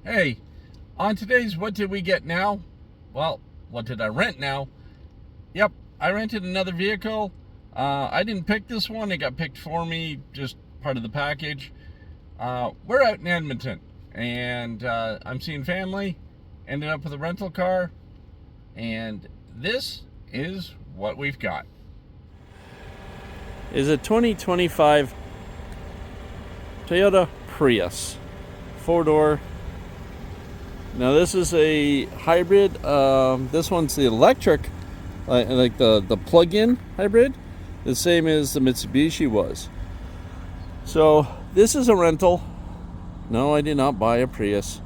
Hey, on today's What Did We Get Now? Well, what did I rent now? Yep, I rented another vehicle. I didn't pick this one. It got picked for me, just part of the package. We're out in Edmonton, and I'm seeing family. Ended up with a rental car, and this is what we've got. Is a 2025 Toyota Prius, 4-door. Now this is a hybrid. This one's the electric, like the plug-in hybrid, the same as the Mitsubishi was. So this is a rental. No, I did not buy a Prius.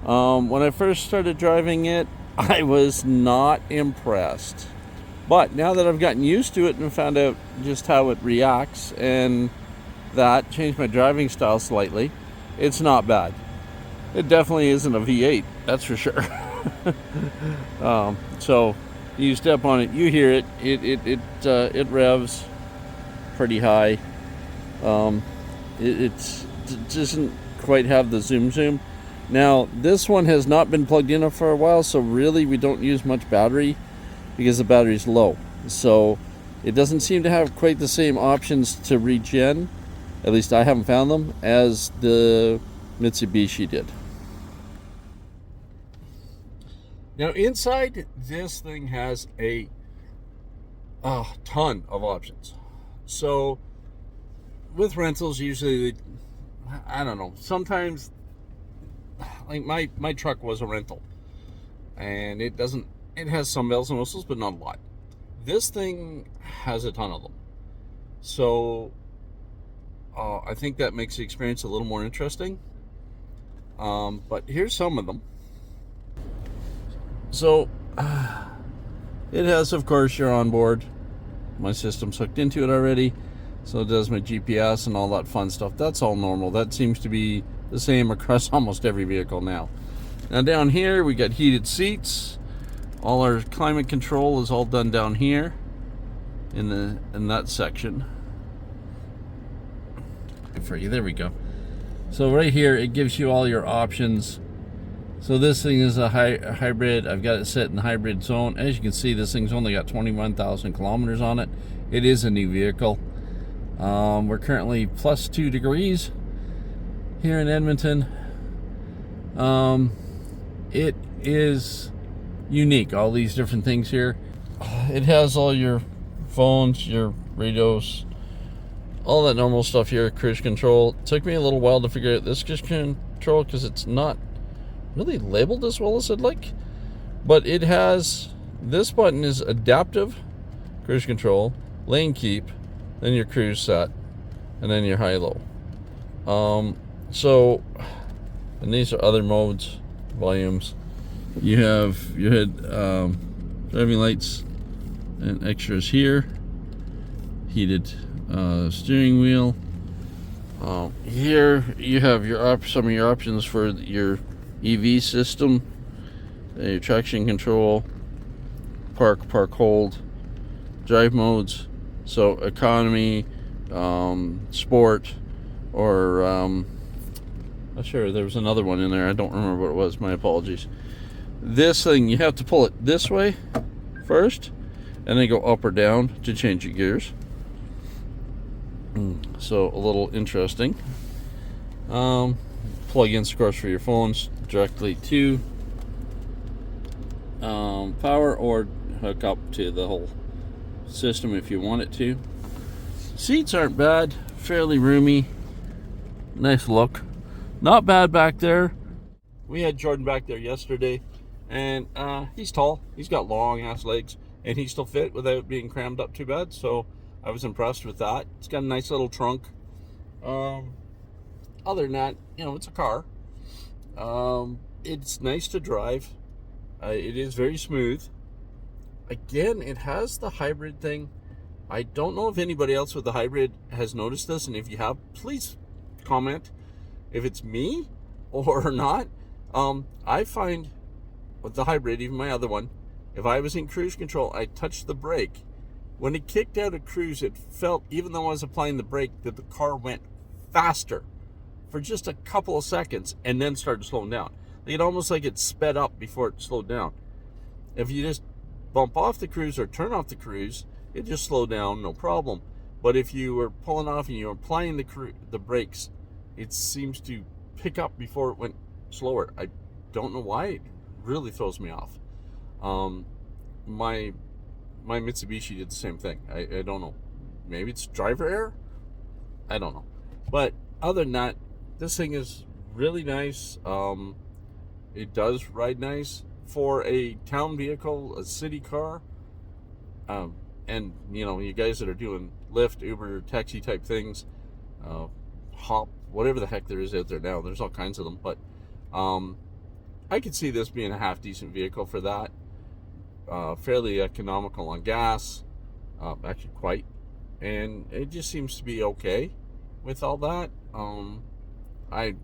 When I first started driving it, I was not impressed. But now that I've gotten used to it and found out just how it reacts, and that changed my driving style slightly, it's not bad. It definitely isn't a V8, that's for sure. So you step on it, you hear it. It revs pretty high. It doesn't quite have the zoom. Now this one has not been plugged in for a while, so really we don't use much battery because the battery's low. So it doesn't seem to have quite the same options to regen, at least I haven't found them, as the Mitsubishi did. Now inside, this thing has a ton of options. So with rentals, usually, I don't know, sometimes, like my truck was a rental, and it has some bells and whistles, but not a lot. This thing has a ton of them. So I think that makes the experience a little more interesting. But here's some of them. So it has, of course, your onboard. My system's hooked into it already, so it does my GPS and all that fun stuff. That's all normal. That seems to be the same across almost every vehicle now. Now down here we got heated seats. All our climate control is all done down here in that section. For you, there we go. So right here it gives you all your options. So this thing is a hybrid. I've got it set in the hybrid zone. As you can see, this thing's only got 21,000 kilometers on it. It is a new vehicle. We're currently plus 2 degrees here in Edmonton. It is unique, all these different things here. It has all your phones, your radios, all that normal stuff here. Cruise control. It took me a little while to figure out this cruise control because it's not really labeled as well as I'd like, but it has, this button is adaptive cruise control, lane keep, then your cruise set, and then your high-low. So, and these are other modes, volumes. You have your head driving lights and extras here, heated steering wheel. Here you have some of your options for your EV system, your traction control, park hold, drive modes. So economy, sport, or not sure, there was another one in there. I don't remember what it was. My apologies. This thing, you have to pull it this way first, and then go up or down to change your gears. So a little interesting. Plug-ins, of course, for your phones directly to power, or hook up to the whole system if you want it to. Seats aren't bad, fairly roomy, nice look. Not bad back there. We had Jordan back there yesterday, and he's tall, he's got long ass legs, and he still fit without being crammed up too bad, so I was impressed with that. It's got a nice little trunk. Other than that, it's a car. It's nice to drive. It is very smooth. Again, it has the hybrid thing. I don't know if anybody else with the hybrid has noticed this, and if you have, please comment if it's me or not. I find with the hybrid, even my other one, if I was in cruise control, I touched the brake. When it kicked out of cruise, it felt, even though I was applying the brake, that the car went faster for just a couple of seconds and then started slowing down. It almost like it sped up before it slowed down. If you just bump off the cruise or turn off the cruise, it just slowed down, no problem. But if you were pulling off and you were applying the brakes, it seems to pick up before it went slower. I don't know why. It really throws me off. My Mitsubishi did the same thing. I don't know. Maybe it's driver error? I don't know. But other than that, this thing is really nice. It does ride nice for a town vehicle, a city car. And, you know, you guys that are doing Lyft, Uber, taxi type things, Hop, whatever the heck there is out there now. There's all kinds of them. But I could see this being a half decent vehicle for that. Fairly economical on gas. Actually quite. And it just seems to be okay with all that. I've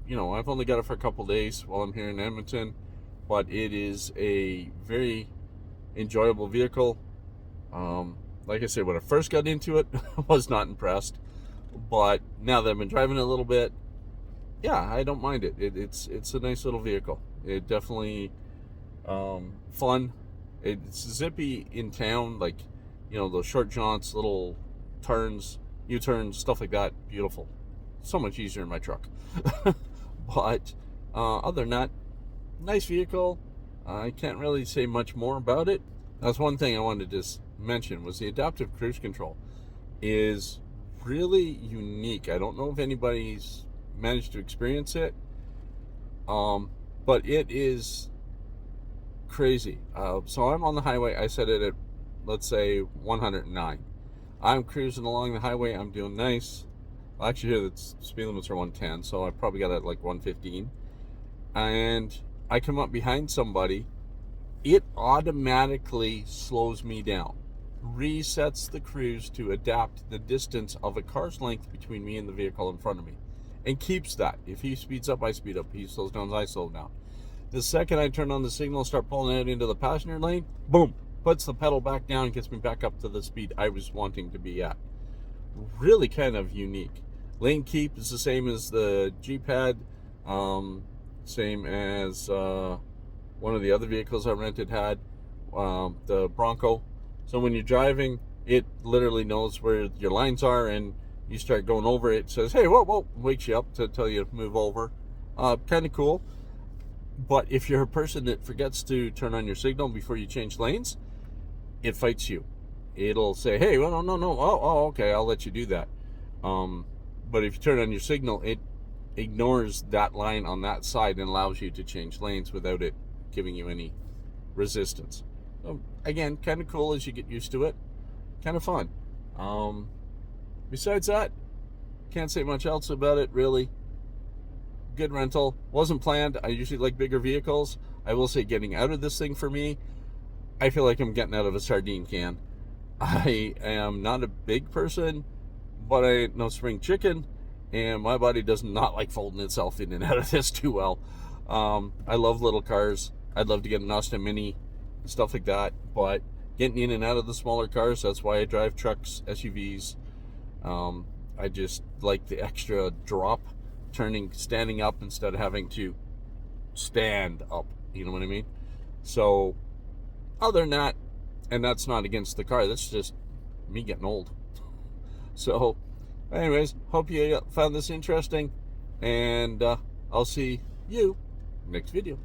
only got it for a couple days while I'm here in Edmonton, but it is a very enjoyable vehicle. Like I said, when I first got into it, I was not impressed, but now that I've been driving it a little bit, yeah, I don't mind it. It's a nice little vehicle. It definitely fun. It's zippy in town, like, you know, those short jaunts, little turns, U-turns, stuff like that. Beautiful. So much easier in my truck. But other than that, nice vehicle. I can't really say much more about it. That's one thing I wanted to just mention, was the adaptive cruise control is really unique. I don't know if anybody's managed to experience it, but it is crazy. So I'm on the highway. I set it at, let's say, 109. I'm cruising along the highway. I'm doing nice. Well, actually, here the speed limits are 110, so I probably got it at like 115. And I come up behind somebody. It automatically slows me down, resets the cruise to adapt the distance of a car's length between me and the vehicle in front of me, and keeps that. If he speeds up, I speed up. He slows down, I slow down. The second I turn on the signal, start pulling out into the passenger lane, boom, puts the pedal back down and gets me back up to the speed I was wanting to be at. Really kind of unique. Lane keep is the same as the G-Pad, same as one of the other vehicles I rented had, the Bronco. So when you're driving, it literally knows where your lines are, and you start going over it. It says, hey, whoa, whoa, wakes you up to tell you to move over. Kind of cool. But if you're a person that forgets to turn on your signal before you change lanes, it fights you. It'll say, hey, well, no. Oh, okay, I'll let you do that. But if you turn on your signal, it ignores that line on that side and allows you to change lanes without it giving you any resistance. So again, kind of cool as you get used to it. Kind of fun. Besides that, can't say much else about it, really. Good rental. Wasn't planned. I usually like bigger vehicles. I will say, getting out of this thing for me, I feel like I'm getting out of a sardine can. I am not a big person, but I ain't no spring chicken, and my body does not like folding itself in and out of this too well. I love little cars. I'd love to get an Austin Mini, stuff like that, but getting in and out of the smaller cars, that's why I drive trucks, SUVs. I just like the extra drop, standing up instead of having to stand up, you know what I mean? So other than that, and that's not against the car, that's just me getting old. So anyways, hope you found this interesting, and I'll see you next video.